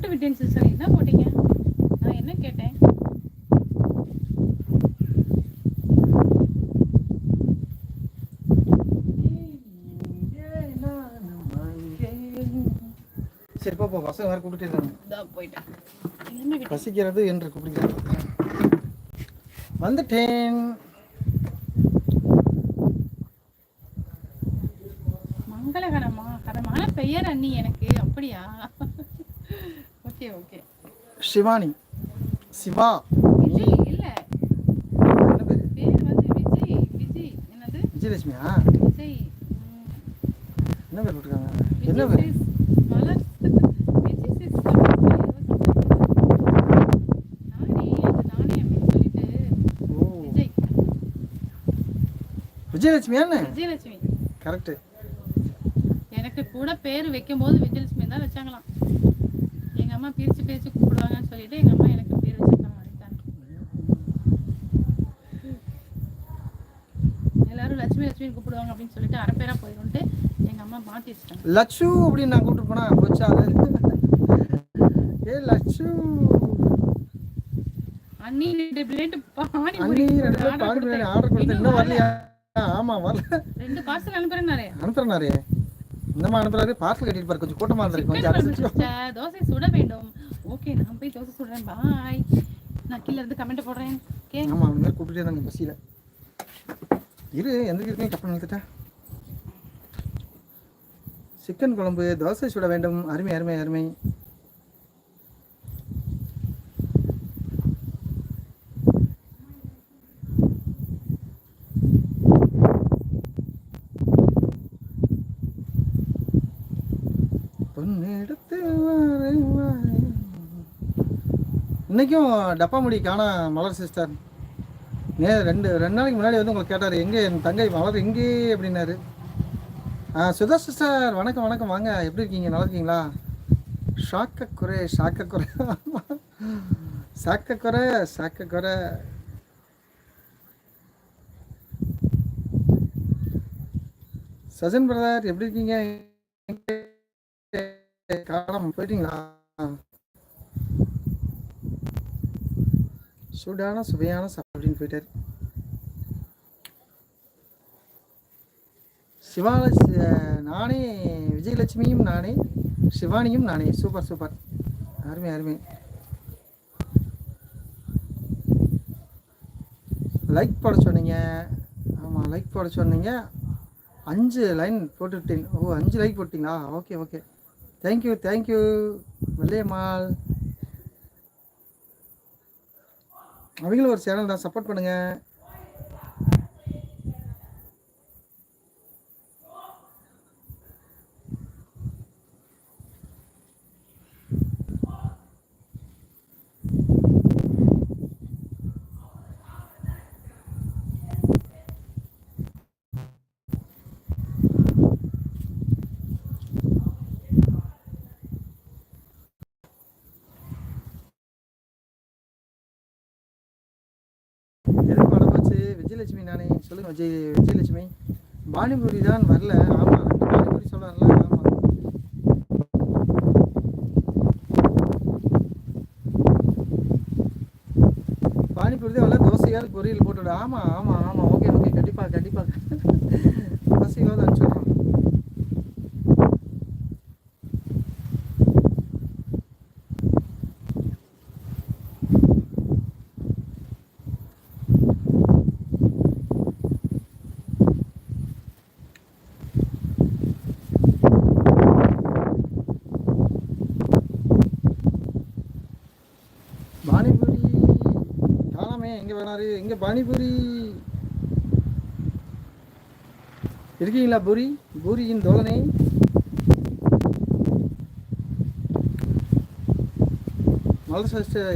போட்டு விட்டேன் சிஸ்டர். என்ன போட்டீங்க? நான் என்ன கேட்டேன்? சரி போ பசங்க வேறு கூப்பிட்டு இருக்காங்க. போயிட்டேன். பசிக்கிறது என்று கூப்பிடுகிறது. வந்துட்டேன். மங்களகரமான பெயர் அண்ணி எனக்கு. அப்படியா? Okay okay. சிவானி. சிவா விஜய் இல்ல, என்ன பேர்? பேர் வந்து விஜய். விஜய் என்னது? விஜயலட்சுமியா? விஜய் என்ன பேர் போட்டிருக்காங்க? என்ன பேர்? மலர் விஜய் சிஸ் நானே அப்படின்னு சொல்லிட்டு விஜய். விஜயலட்சுமியா? விஜயலட்சுமி கரெக்ட். எனக்கு கூட பேர் வைக்கும்போது விஜயலட்சுமி தான் வச்சாங்களாம். எங்க அம்மா பிரிச்சு பிரிச்சு கூப்பிடுவாங்கன்னு சொல்லிட்டு எங்க அம்மா எனக்கு பேர் வச்சிருக்காங்க. எல்லாரும் லட்சுமி லட்சுமி கூப்பிடுவாங்க அப்படின்னு சொல்லிட்டு அரை பேரா போயிடும்ட்டு எங்க அம்மா மாத்தி வச்சிட்டாங்க. லட்சு அப்படின்னு நான் கூப்பிட்டு போனா போச்சா? ஏ லட்சு அண்ணி 2 பிளேட் பானி பூரி ஆர்டர் கொடுத்தேன். இன்னும் வரலையா? ஆமா வரல. 2 பார்சல் அனுப்புறேன்னாரே. அனுப்புறேனாரே. இந்தமா அனுப்புறாரு. பார்சல் கட்டிட்டு பாரு. கொஞ்சம் கூட்டமா இருந்திருக்கு. கொஞ்சம் அடிச்சிட்டு தோசை சுட வேண்டும். ஓகே நான் போய் தோசை சுடுறேன். பாய். நான் கீழ இருந்து கமெண்ட் போடுறேன். ஓகே. ஆமா அந்த மாதிரி கூப்பிட்டே இருந்தாங்க பசியில. இரு எந்த கிட்டயும் கப்பல் நிறுத்திட்டேன். சிக்கன் குழம்பு தோசை சுட வேண்டும். அருமை அருமை அருமை. இன்னைக்கும் டப்பா முடி காணா மலர் சிஸ்டர். ரெண்டு நாளைக்கு முன்னாடி வந்து உங்களை கேட்டார், எங்கே என் தங்கை மலர் எங்கே அப்படின்னாரு. சுதா சிஸ்டர் வணக்கம் வணக்கம், வாங்க, எப்படி இருக்கீங்க, நல்லா இருக்கீங்களா? சாக்கக்குறை சஜன் பிரதர் எப்படி இருக்கீங்க? காணாம போயிட்டீங்களா? சூடான சுவையான சாப்பிட்டு போயிட்டார். நானே விஜயலட்சுமியும் நானே, சிவானியும் நானே. சூப்பர் சூப்பர், அருமை அருமை. லைக் போட சொன்னீங்க. ஆமாம் லைக் போட சொன்னீங்க. 5 லைன் போட்டுவிட்டேன். ஓ 5 லைக் போட்டிங்களா? Okay okay, thank you thank you Vellaiyammal. அவங்களும் ஒரு சேனல் தான், சப்போர்ட் பண்ணுங்கள். விஜயலட்சுமி நானே. சொல்லுங்கள் விஜயலட்சுமி. பானிபூரி தான் வரல. ஆமாம் 2 பானிபூரி சொல்கிறாங்களா? ஆமாம் பானிபூரி தான் வரல. தோசையாவது பொரியல் போட்டுவிட. ஆமாம் ஆமாம் ஆமாம், ஓகே ஓகே, கண்டிப்பாக கண்டிப்பாக தோசையாவது அனுப்பிச்சுட்றோம். பானிபூரி காணாமே, எங்கே வேணாரு? எங்கே பானிபூரி இருக்கீங்களா? பூரியின் தோழனே. மலர் சிஸ்டர்